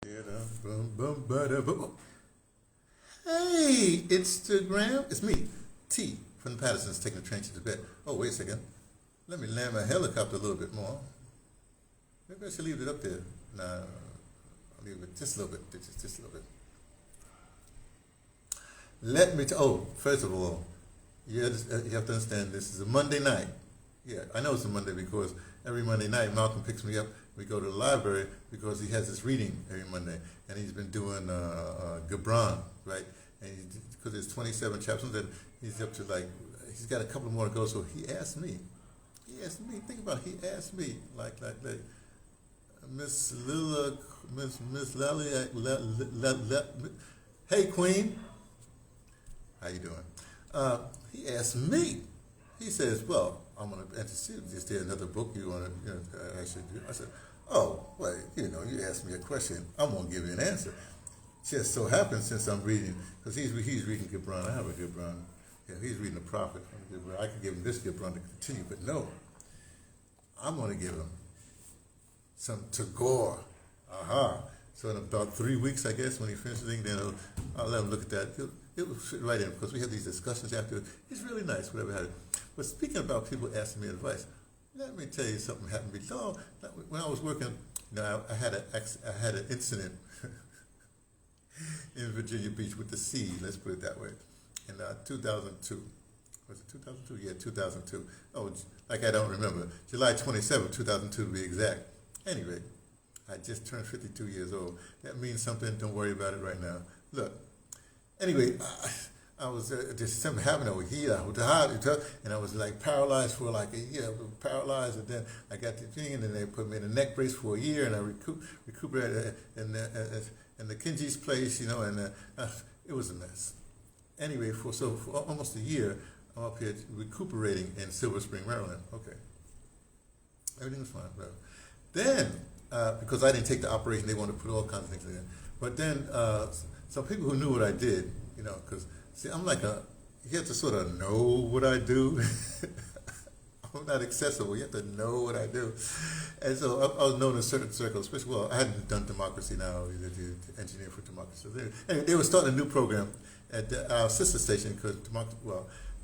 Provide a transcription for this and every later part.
Hey, Instagram. It's me, T, from the Pattersons, taking the train to Tibet. Oh, wait a second. Let me land my helicopter a little bit more. Maybe I should leave it up there. Nah, I'll leave it just a little bit. Just a little bit. First of all, you have to understand this is a Monday night. Yeah, I know it's a Monday because every Monday night Malcolm picks me up. We go to the library because he has this reading every Monday, and he's been doing Gibran, right? And because there's 27 chapters, and he's up to he's got a couple more to go. So he asked me. Think about it. He asked me like Miss Lila, Miss Lally, hey Queen, how you doing? He asked me. He says, well, I'm going to intercede. Is there another book you want to actually do? I said, oh, well, you asked me a question. I'm going to give you an answer. Just so happens since I'm reading, because he's reading Gibran. I have a Gibran. Yeah, he's reading the Prophet from Gibran. I could give him this Gibran to continue, but no. I'm going to give him some Tagore. Aha. So in about 3 weeks, I guess, when he finishes it, then I'll let him look at that. It will fit right in, because we have these discussions after. He's really nice, whatever had it. But speaking about people asking me advice, let me tell you something happened to me. No, when I was working, I had an incident in Virginia Beach with the sea, let's put it that way, in 2002. Was it 2002? Yeah, 2002. Oh, like I don't remember. July 27, 2002 to be exact. Anyway, I just turned 52 years old. That means something. Don't worry about it right now. Look, anyway, I was just something happened over here, and I was like paralyzed for like a year, paralyzed, and then I got the thing, and then they put me in a neck brace for a year, and I recuperated in the Kinji's place, and it was a mess. Anyway, for almost a year, I'm up here recuperating in Silver Spring, Maryland. Okay, everything was fine. Bro. Then, because I didn't take the operation, they wanted to put all kinds of things in. But then, some people who knew what I did, because see, I'm you have to sort of know what I do. I'm not accessible. You have to know what I do. And so I was known in certain circles, especially, I hadn't done Democracy Now!, the engineer for Democracy. Anyway, they were starting a new program at our sister station, because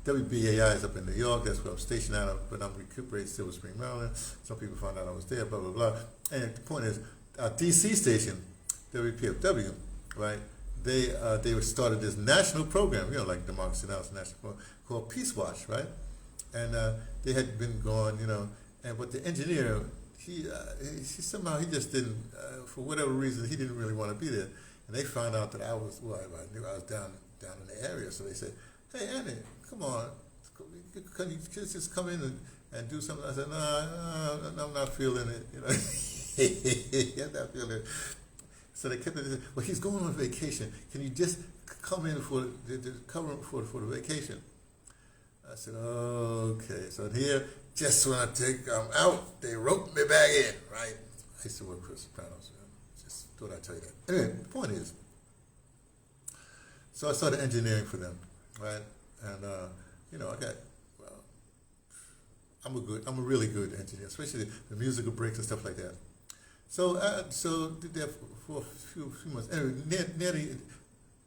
WBAI is up in New York. That's where I'm stationed out of, but I'm recuperating Silver Spring, Maryland. Some people found out I was there, blah, blah, blah. And the point is, our DC station, WPFW, right? They started this national program, like Democracy Now! It's a national program, called Peace Watch, right? And they had been going, but the engineer, he somehow he just didn't, for whatever reason, he didn't really want to be there. And they found out that I knew I was down in the area, so they said, hey, Andy, come on, can you just come in and do something? I said, no, I'm not feeling it, I'm not feeling it. So they kept saying, well, he's going on vacation. Can you just come in for the vacation? I said, okay. So here, just when I'm out, they rope me back in, right? I used to work for Sopranos. Just thought I'd tell you that. Anyway, the point is, so I started engineering for them, right? And I'm a really good engineer, especially the musical breaks and stuff like that. So did that for a few months. Anyway, nearly,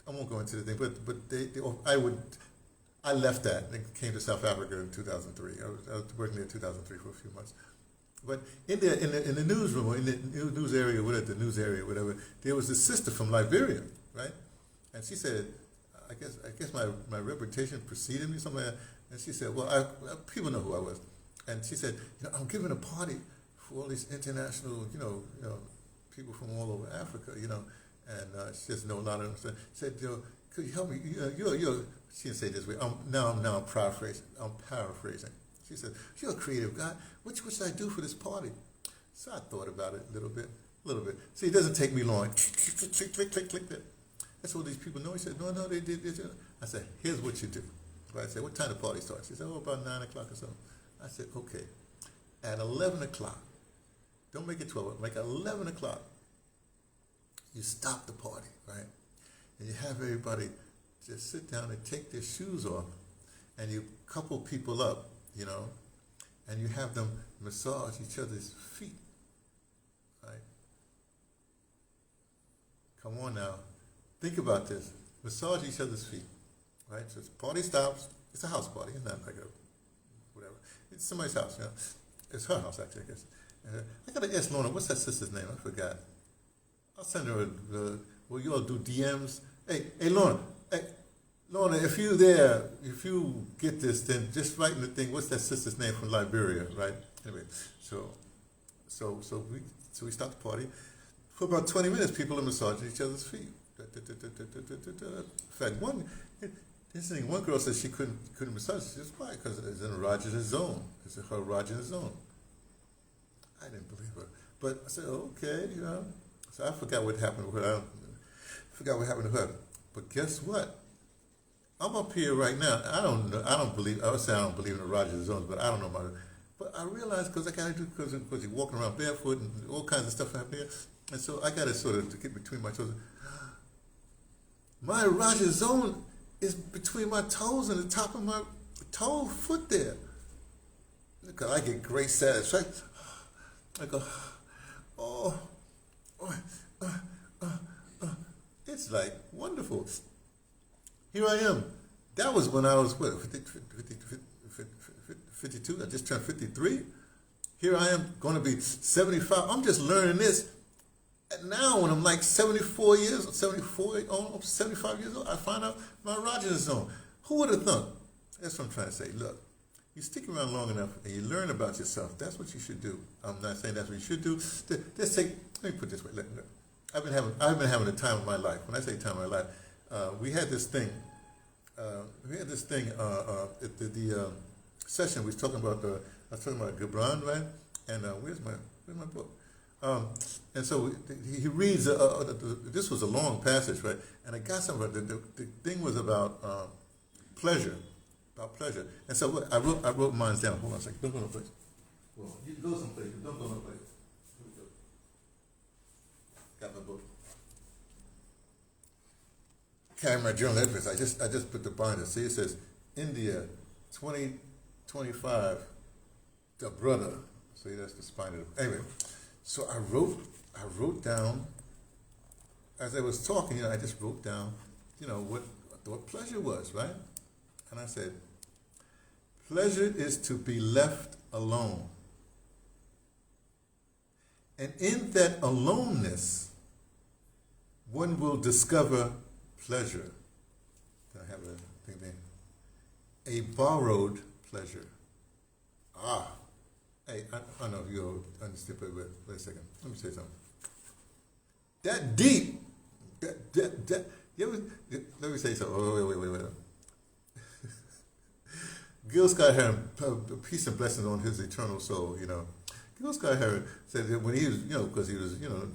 I won't go into the thing, but I left that and came to South Africa in 2003. I was working there in 2003 for a few months. But in the newsroom, or in the news area, whatever, there was this sister from Liberia, right? And she said, I guess my reputation preceded me, something like that. And she said, well, people know who I was. And she said, I'm giving a party for all these international, people from all over Africa, and she doesn't know a lot of them. She said, could you help me? She didn't say it this way. I'm paraphrasing. She said, you're a creative guy. What should I do for this party? So I thought about it a little bit. See, it doesn't take me long. Click. That's what these people know. He said, no, they did this. I said, here's what you do. So I said, what time the party starts? She said, about 9 o'clock or so. I said, okay. At 11 o'clock, don't make it 12, make it 11 o'clock, you stop the party, right? And you have everybody just sit down and take their shoes off, and you couple people up, and you have them massage each other's feet, right? Come on now. Think about this. Massage each other's feet. Right? So the party stops. It's a house party. It's not like a whatever. It's somebody's house, you know. It's her house, actually, I guess. I got to ask Lorna, what's that sister's name? I forgot. I'll send her will you all do DMs? Hey, Lorna. Hey, Lorna, if you there, if you get this, then just write in the thing, what's that sister's name from Liberia, right? Anyway, so we start the party. For about 20 minutes, people are massaging each other's feet. In fact, one girl said she couldn't massage. She said, why? Because it's in a erogenous zone. It's her erogenous zone. I didn't believe her. But I said, okay, you know. So I forgot what happened to her. But guess what? I'm up here right now. I don't believe in erogenous zones, but I don't know about it. But I realized because you're walking around barefoot and all kinds of stuff happening here. And so I got to sort of to get between my toes. My erogenous zone is between my toes and the top of my foot there. Because I get great satisfaction. I go, it's like wonderful. Here I am. That was when I was, 52? I just turned 53. Here I am going to be 75. I'm just learning this. And now when I'm like 74, almost 75 years old, I find out my erogenous zone. Who would have thought? That's what I'm trying to say. Look, you stick around long enough and you learn about yourself. That's what you should do. I'm not saying that's what you should do. Let me put it this way. Look. I've been having the time of my life. When I say time of my life, we had this thing. At the session. We was talking about I was talking about DeBrother, right? And where's my book? And so he reads. This was a long passage, right? And I got something. The thing was about pleasure, And so I wrote mine down. Hold on a second. Don't go no place. Well, you can go someplace. Don't go no place. Here we go. Got my book. Carry my journal everywhere. I just put the binder. See, it says India 2025. DeBrother. See, that's the spine of it. Anyway, so I wrote down as I was talking. I just wrote down, what I thought pleasure was, right? And I said, pleasure is to be left alone. And in that aloneness, one will discover pleasure. I have a thing there. A borrowed pleasure. Hey, I don't know if you'll understand, but wait a second. Let me say something. That deep. Let me say something. Wait. Gil Scott-Heron, peace and blessings on his eternal soul, Gil Scott-Heron said that when he was, because he was, doing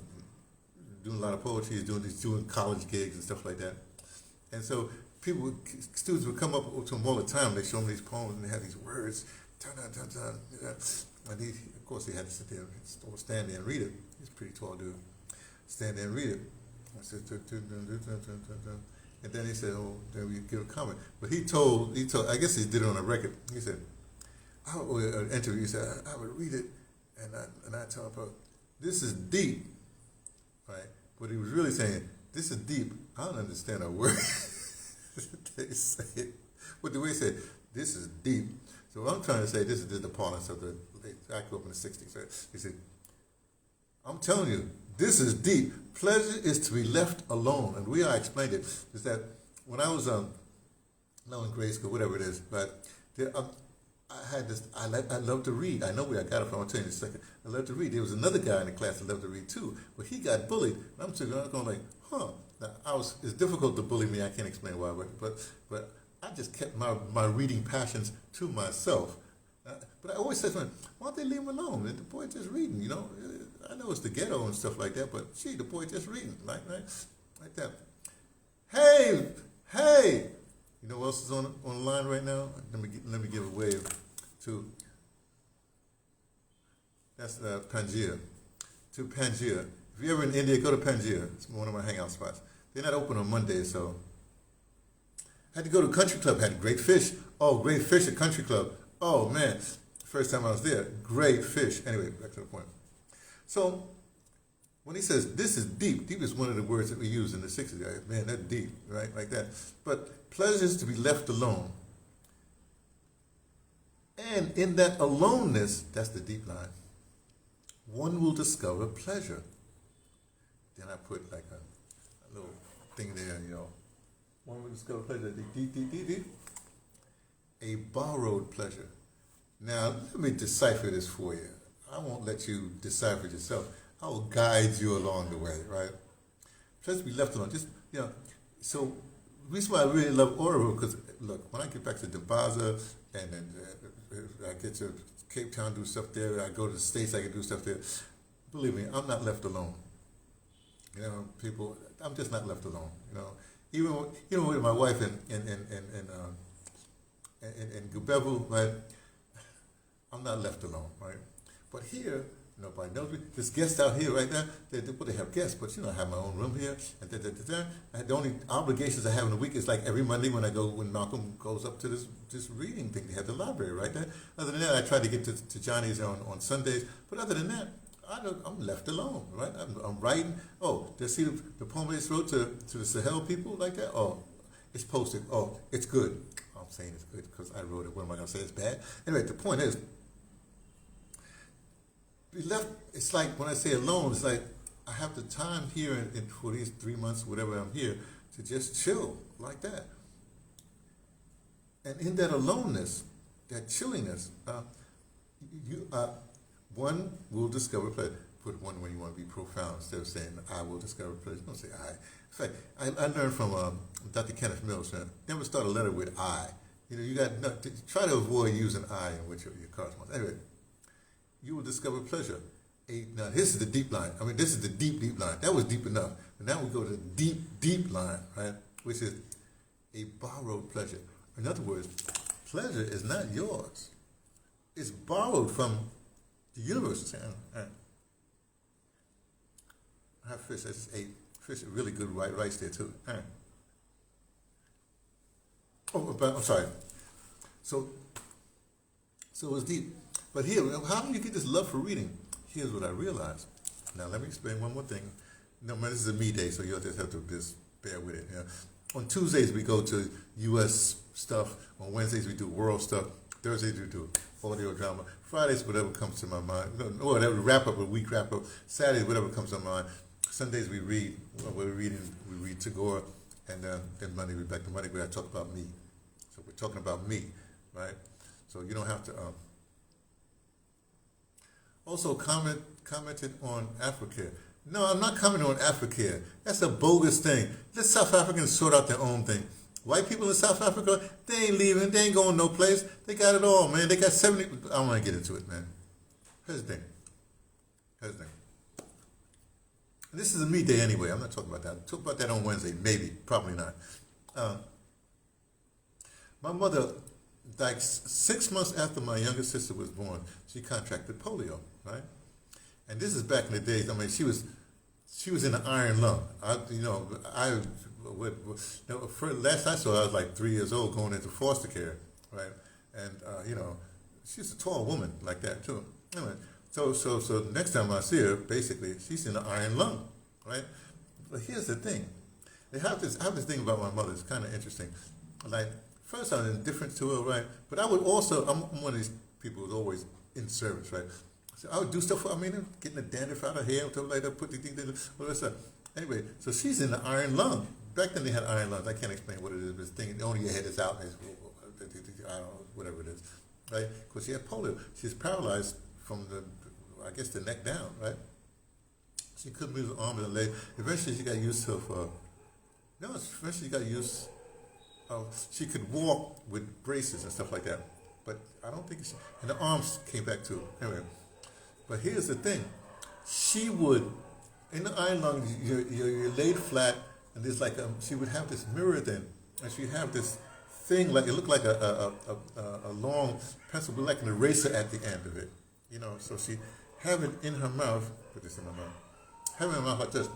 a lot of poetry, he's doing college gigs and stuff like that. And so students would come up to him all the time. They show him these poems and they had these words. And of course, he had to sit there or stand there and read it. He's a pretty tall dude. Stand there and read it. I said, and then he said, then we give a comment. But he told, I guess he did it on a record. He said, an interview, he said, I would read it, and I tell him, this is deep, right? But he was really saying, this is deep. I don't understand a word they say it. But the way he said, this is deep. So what I'm trying to say, this is the parlance of the, I grew up in the 60s, right? He said, I'm telling you, this is deep. Pleasure is to be left alone. And the way I explained it is that when I was in grade school, whatever it is, but I had this, I love to read. I know where I got it from. I'll tell you in a second. I love to read. There was another guy in the class that loved to read too, but he got bullied. And I'm sitting there going like, Now, it's difficult to bully me. I can't explain why, but I just kept my reading passions to myself. But I always said, why don't they leave him alone? The boy just reading, I know it's the ghetto and stuff like that, but gee, the boy just reading, like that. Hey! You know what else is on the line right now? Let me give a wave to. That's Pangaea. To Pangaea. If you're ever in India, go to Pangaea. It's one of my hangout spots. They're not open on Mondays, so. I had to go to a country club. Had great fish. Oh, great fish at country club. Oh man, first time I was there, great fish. Anyway, back to the point. So when he says this is deep, deep is one of the words that we use in the 60s. Right? Man, that's deep, right? Like that. But pleasure is to be left alone. And in that aloneness, that's the deep line. One will discover pleasure. Then I put like a little thing there, One will discover pleasure. Deep, deep, deep, deep. A borrowed pleasure. Now, let me decipher this for you. I won't let you decipher it yourself. I will guide you along the way, right? Just be left alone. So the reason why I really love Oregon, because look, when I get back to DeBrother and then I get to Cape Town, do stuff there, I go to the States, I can do stuff there. Believe me, I'm not left alone. People, I'm just not left alone. Even with my wife in Bevel, right? I'm not left alone, right? But here, nobody knows me. There's guests out here right now. They have guests, but I have my own room here. And the only obligations I have in the week is like every Monday when Malcolm goes up to this reading thing. They have the library right there. Other than that, I try to get to Johnny's on Sundays. But other than that, I'm left alone, right? I'm writing. Oh, they see the poem I just wrote to the Sahel people like that? Oh, it's posted. Oh, it's good. I'm saying it's good because I wrote it. What am I going to say? It's bad? Anyway, the point is, it's like when I say alone, it's like I have the time here for these 3 months, whatever I'm here, to just chill like that. And in that aloneness, that chilliness, one will discover pleasure. Put one when you want to be profound instead of saying I will discover pleasure. Don't say I. In fact, I learned from Dr. Kenneth Mills, man, never start a letter with I. You got try to avoid using I in which your correspondence. Anyway, you will discover pleasure. Now this is the deep line. I mean, this is the deep, deep line. That was deep enough. But now we go to the deep, deep line, right? Which is a borrowed pleasure. In other words, pleasure is not yours. It's borrowed from the universe. I have fish. That's 8 fish. Really good white rice there too. Oh, I'm sorry. So it's deep. But here, how do you get this love for reading? Here's what I realized. Now let me explain one more thing. No, man, this is a me day, so you'll just have to just bear with it. On Tuesdays we go to U.S. stuff. On Wednesdays we do world stuff. Thursdays we do audio drama. Fridays whatever comes to my mind. Or whatever wrap up, a week wrap up. Saturdays whatever comes to my mind. Sundays we read. We read Tagore, and then Monday we back to Monday where I talk about me. So we're talking about me, right? So you don't have to. Also commented on Africa. No, I'm not commenting on Africa. That's a bogus thing. Let South Africans sort out their own thing. White people in South Africa, they ain't leaving. They ain't going no place. They got it all, man. They got 70. I don't want to get into it, man. Here's the thing. And this is a me day anyway. I'm not talking about that. I'll talk about that on Wednesday. Maybe. Probably not. My mother, like 6 months after my younger sister was born, she contracted polio, right? And this is back in the days. I mean, she was in an iron lung. Last I saw her, I was like 3 years old, going into foster care, right? And she's a tall woman like that too. Anyway, so next time I see her, basically, she's in an iron lung, right? But here's the thing. I have this thing about my mother. It's kind of interesting. Like, first I was indifferent to her, right? But I would also, I'm one of these people who's always in service, right? So I would do stuff for her. I mean, getting the dandruff out of her hair, stuff like that, put the thing, all that stuff. Anyway, so she's in the iron lung. Back then they had iron lungs. I can't explain what it is. This thing, only your head is out. I don't know, whatever it is, right? Because she had polio. She's paralyzed from the neck down, right? She couldn't move her arm and her leg. Eventually she got used to she could walk with braces and stuff like that. But I don't think and the arms came back too. Anyway, but here's the thing. She would, in the iron lung, you're laid flat, and there's like she would have this mirror then, and she'd have this thing, like it looked like a long pencil, but like an eraser at the end of it. So she have it in her mouth, put this in her mouth, have it in her mouth like this.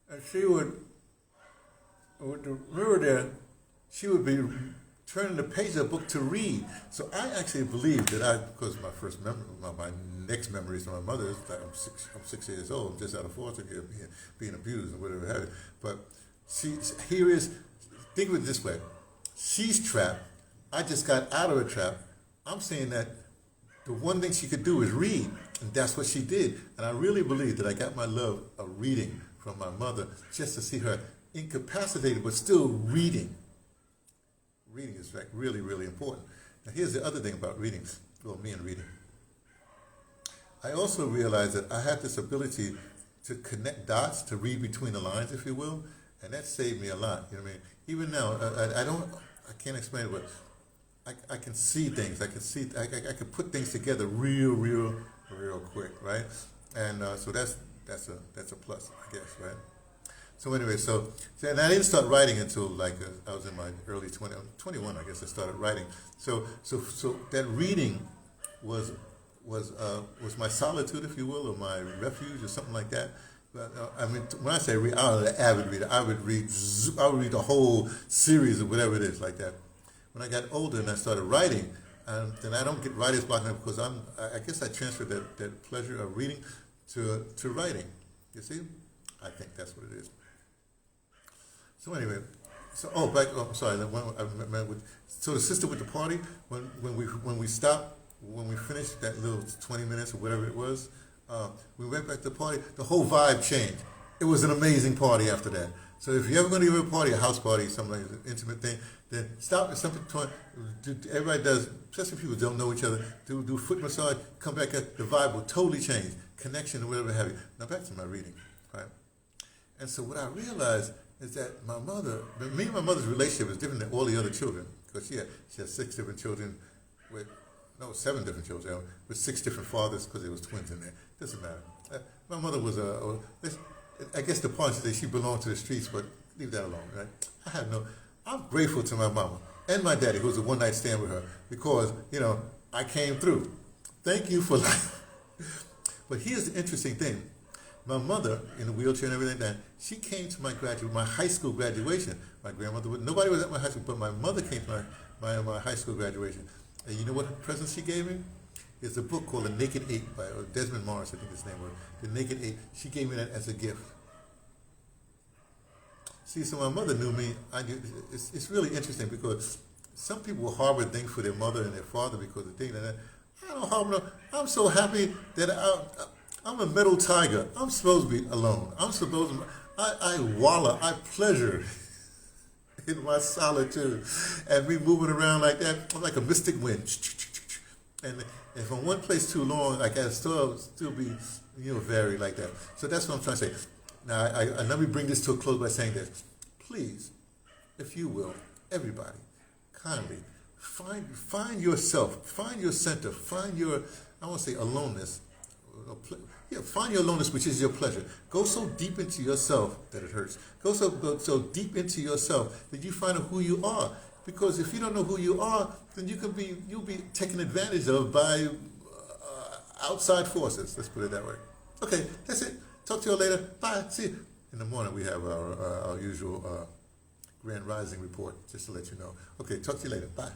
And she would, with the mirror there, she would be turning the page of a book to read. So I actually believe that because my first memory, my next memories from my mother is like I'm 6 years old. I'm just out of foster care, being abused and whatever have you. But think of it this way. She's trapped. I just got out of a trap. I'm saying that the one thing she could do is read, and that's what she did. And I really believe that I got my love of reading from my mother, just to see her incapacitated but still reading. Reading is like really, really important. Now here's the other thing about reading, well, me and reading. I also realized that I had this ability to connect dots, to read between the lines, if you will, and that saved me a lot. You know what I mean? Even now, I can't explain it, but I can see things. I can put things together real quick, right? And so that's a plus, I guess, right? So anyway, and I didn't start writing until like I was in my early 21, I guess I started writing. So that reading was my solitude, if you will, or my refuge, or something like that. But I mean, when I say read, I'm an avid reader. I would read the whole series of whatever it is, like that. When I got older and I started writing, then I don't get writer's block now because I guess I transferred that pleasure of reading to writing. You see, I think that's what it is. So anyway, I'm sorry. So the sister with the party, when we stopped, when we finished that little 20 minutes or whatever it was, we went back to the party. The whole vibe changed. It was an amazing party after that. So if you're ever going to give a party, a house party, something like an intimate thing, then stop at something. Everybody does, especially people don't know each other. Do foot massage. Come back. The vibe will totally change. Connection or whatever have you. Now back to my reading, right? And so what I realized is that me and my mother's relationship is different than all the other children, because she had 6 different children with 7 different children with 6 different fathers, because there was twins in there. Doesn't matter. My mother was I guess the point is that she belonged to the streets, but leave that alone, right? I'm grateful to my mama and my daddy, who was a one-night stand with her, because, I came through. Thank you for life. But here's the interesting thing. My mother, in a wheelchair and everything like that, she came to my high school graduation. My grandmother, nobody was at my high school, but my mother came to my high school graduation. And you know what present she gave me? It's a book called The Naked Ape by Desmond Morris, I think his name was. The Naked Ape. She gave me that as a gift. See, so my mother knew me. It's really interesting, because some people will harbor things for their mother and their father because of things like that. I don't harbor them. I'm so happy that I'm a metal tiger. I'm supposed to be alone. I wallow, I pleasure in my solitude. And me moving around like that, I'm like a mystic wind. And if I'm one place too long, I can still be, varied like that. So that's what I'm trying to say. Now, let me bring this to a close by saying this. Please, if you will, everybody, kindly, find yourself, find your center, find your, I want to say aloneness. Find your aloneness, which is your pleasure. Go so deep into yourself that it hurts. Go so deep into yourself that you find out who you are. Because if you don't know who you are, then you'll be taken advantage of by outside forces. Let's put it that way. Okay, that's it. Talk to you all later. Bye. See you. In the morning we have our usual Grand Rising report, just to let you know. Okay, talk to you later. Bye.